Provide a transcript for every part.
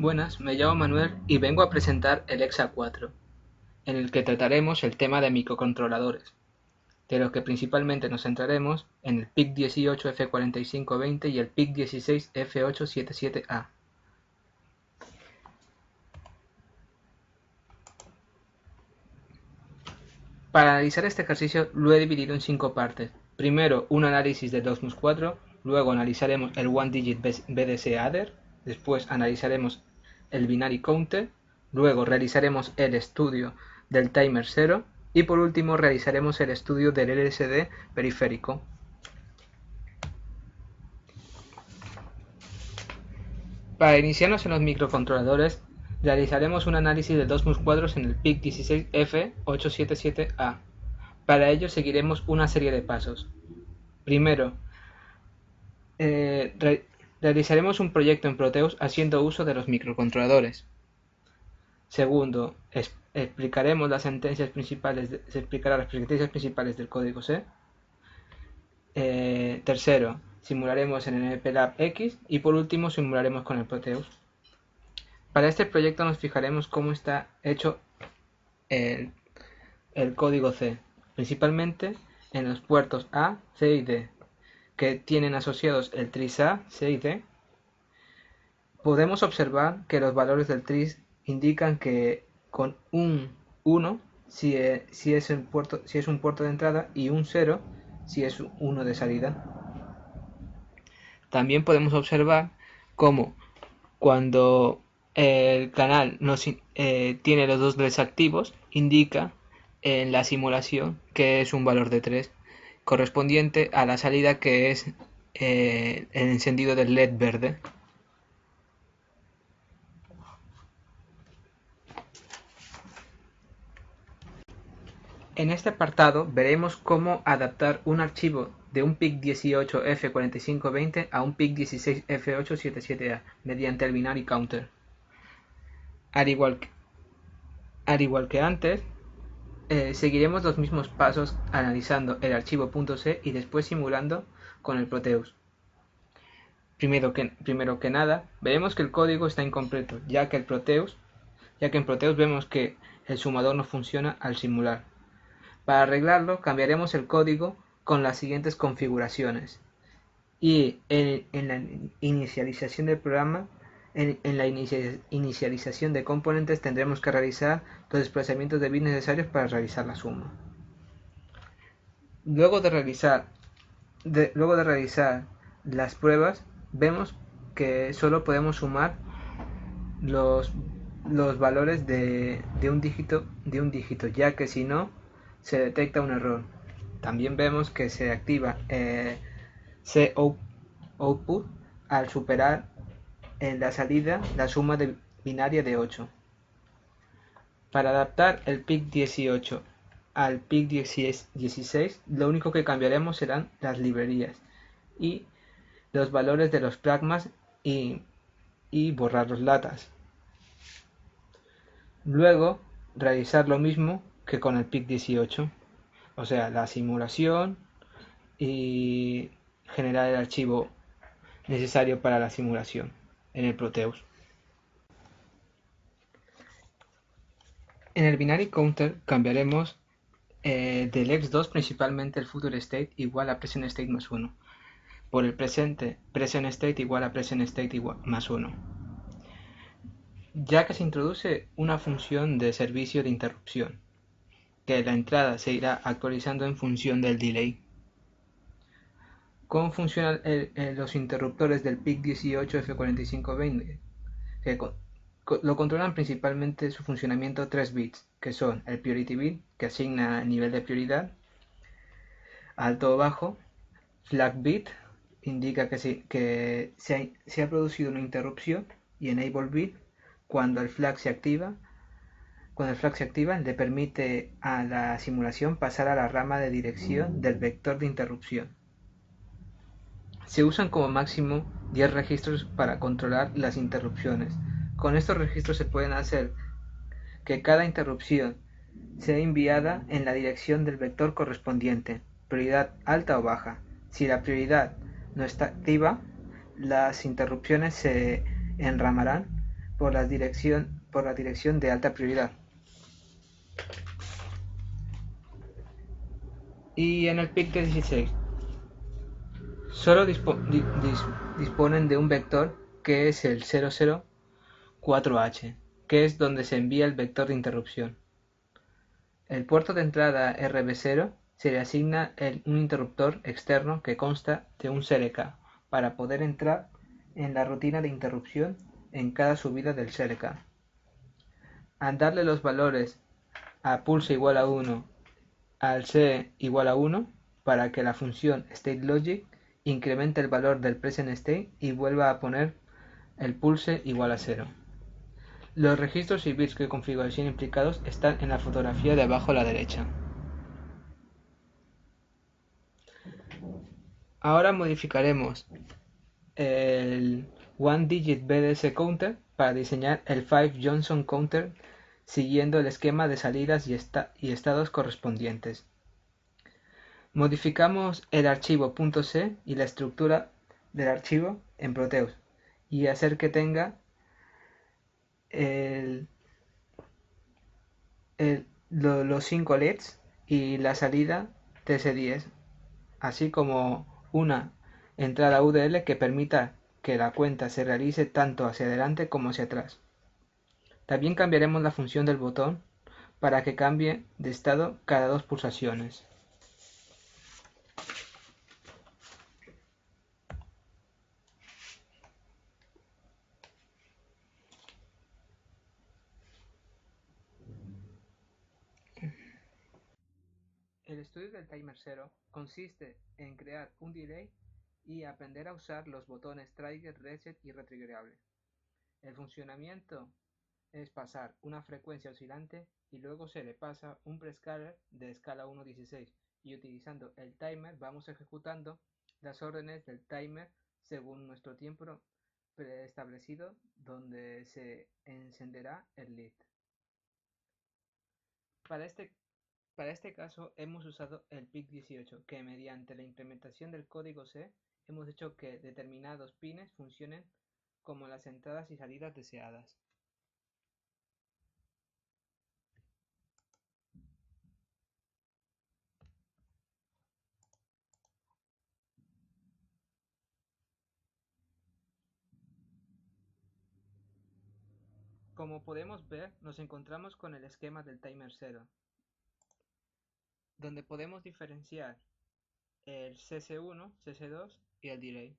Buenas, me llamo Manuel y vengo a presentar el EXA 4, en el que trataremos el tema de microcontroladores, de los que principalmente nos centraremos en el PIC18F4520 y el PIC16F877A. Para analizar este ejercicio lo he dividido en 5 partes. Primero un análisis del 2+4, luego analizaremos el One Digit BDC Adder, después analizaremos el Binary Counter, luego realizaremos el estudio del Timer 0 y por último realizaremos el estudio del LSD periférico. Para iniciarnos en los microcontroladores, realizaremos un análisis de 2+4 en el PIC16F877A. Para ello seguiremos una serie de pasos. Primero, realizaremos un proyecto en Proteus haciendo uso de los microcontroladores. Segundo, se explicará las sentencias principales del código C. Tercero, simularemos en el MPLAB X y por último simularemos con el Proteus. Para este proyecto nos fijaremos cómo está hecho el código C, principalmente en los puertos A, C y D, que tienen asociados el tris A, C y D. Podemos observar que los valores del tris indican que con un 1 si es un puerto de entrada y un 0 si es uno de salida. También podemos observar cómo cuando el canal tiene los dos LEDs activos, indica en la simulación que es un valor de 3, correspondiente a la salida que es el encendido del LED verde. En este apartado veremos cómo adaptar un archivo de un PIC18F4520 a un PIC16F877A mediante el Binary Counter. Al igual que antes, seguiremos los mismos pasos analizando el archivo .c y después simulando con el Proteus. Primero que nada, veremos que el código está incompleto, ya que en Proteus vemos que el sumador no funciona al simular. Para arreglarlo, cambiaremos el código con las siguientes configuraciones. Y en la inicialización del programa, en la inicialización de componentes, tendremos que realizar los desplazamientos de bits necesarios para realizar la suma. Luego de realizar las pruebas, vemos que solo podemos sumar los valores de un dígito, ya que si no se detecta un error. También vemos que se activa coutput al superar en la salida la suma binaria de 8. Para adaptar el PIC18 al PIC16, lo único que cambiaremos serán las librerías y los valores de los pragmas y borrar los latas. Luego realizar lo mismo que con el PIC18, o sea, la simulación y generar el archivo necesario para la simulación en el Proteus. En el Binary Counter cambiaremos del X2 principalmente el Future State igual a Present State más 1 por el presente Present State igual a Present State más 1, ya que se introduce una función de servicio de interrupción, que la entrada se irá actualizando en función del delay. ¿Cómo funcionan los interruptores del PIC18F4520? Lo controlan principalmente su funcionamiento 3 bits, que son el priority bit, que asigna el nivel de prioridad, alto o bajo, flag bit, indica que se ha producido una interrupción, y enable bit, cuando el flag se activa, le permite a la simulación pasar a la rama de dirección del vector de interrupción. Se usan como máximo 10 registros para controlar las interrupciones. Con estos registros se pueden hacer que cada interrupción sea enviada en la dirección del vector correspondiente, prioridad alta o baja. Si la prioridad no está activa, las interrupciones se enramarán por la dirección de alta prioridad. Y en el PIC de 16 solo disponen de un vector que es el 004H, que es donde se envía el vector de interrupción. El puerto de entrada RB0 se le asigna un interruptor externo que consta de un CLK para poder entrar en la rutina de interrupción en cada subida del CLK. Al darle los valores a pulse igual a 1 al C igual a 1 para que la función stateLogic incremente el valor del present state y vuelva a poner el pulse igual a 0. Los registros y bits de configuración implicados están en la fotografía de abajo a la derecha. Ahora modificaremos el One Digit BDS Counter para diseñar el 5 Johnson Counter siguiendo el esquema de salidas y estados correspondientes. Modificamos el archivo .c y la estructura del archivo en Proteus y hacer que tenga los 5 LEDs y la salida TS10, así como una entrada UDL que permita que la cuenta se realice tanto hacia adelante como hacia atrás. También cambiaremos la función del botón para que cambie de estado cada 2 pulsaciones. El estudio del timer 0 consiste en crear un delay y aprender a usar los botones trigger, reset y retriggerable. El funcionamiento es pasar una frecuencia oscilante y luego se le pasa un prescaler de escala 1.16 y utilizando el timer vamos ejecutando las órdenes del timer según nuestro tiempo preestablecido donde se encenderá el LED. Para este caso hemos usado el PIC18 que mediante la implementación del código C hemos hecho que determinados pines funcionen como las entradas y salidas deseadas. Como podemos ver, nos encontramos con el esquema del timer 0, donde podemos diferenciar el CC1, CC2 y el delay.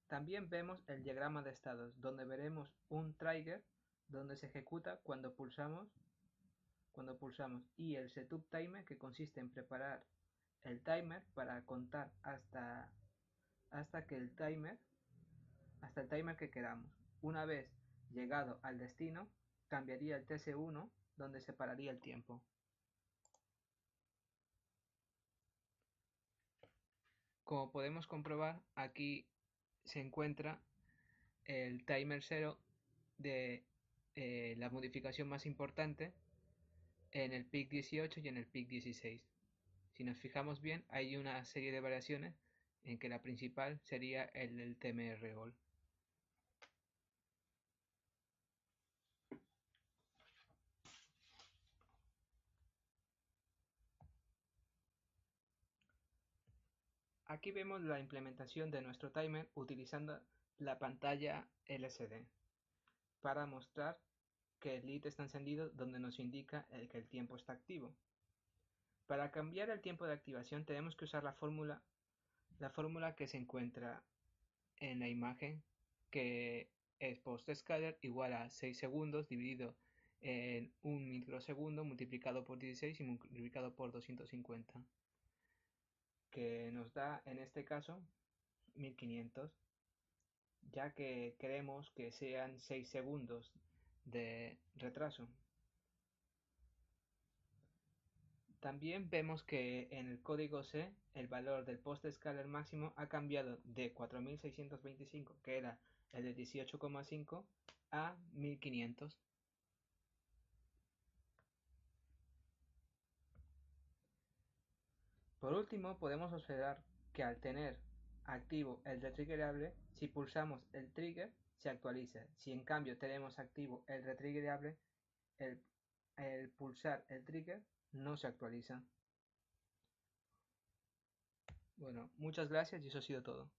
También vemos el diagrama de estados, donde veremos un trigger donde se ejecuta cuando pulsamos y el setup timer que consiste en preparar el timer para contar hasta el timer que queramos. Una vez llegado al destino, cambiaría el TS1 donde se pararía el tiempo. Como podemos comprobar, aquí se encuentra el timer 0 de la modificación más importante en el PIC 18 y en el PIC 16. Si nos fijamos bien, hay una serie de variaciones en que la principal sería el del TMR All. Aquí vemos la implementación de nuestro timer utilizando la pantalla LCD para mostrar que el LED está encendido donde nos indica que el tiempo está activo. Para cambiar el tiempo de activación tenemos que usar la fórmula que se encuentra en la imagen, que es post-scaler igual a 6 segundos dividido en 1 microsegundo multiplicado por 16 y multiplicado por 250, que nos da en este caso 1500, ya que queremos que sean 6 segundos de retraso. También vemos que en el código C el valor del post-scaler máximo ha cambiado de 4625, que era el de 18,5, a 1500. Por último, podemos observar que al tener activo el retriggerable, si pulsamos el trigger, se actualiza. Si en cambio tenemos activo el retriggerable, el pulsar el trigger no se actualiza. Bueno, muchas gracias y eso ha sido todo.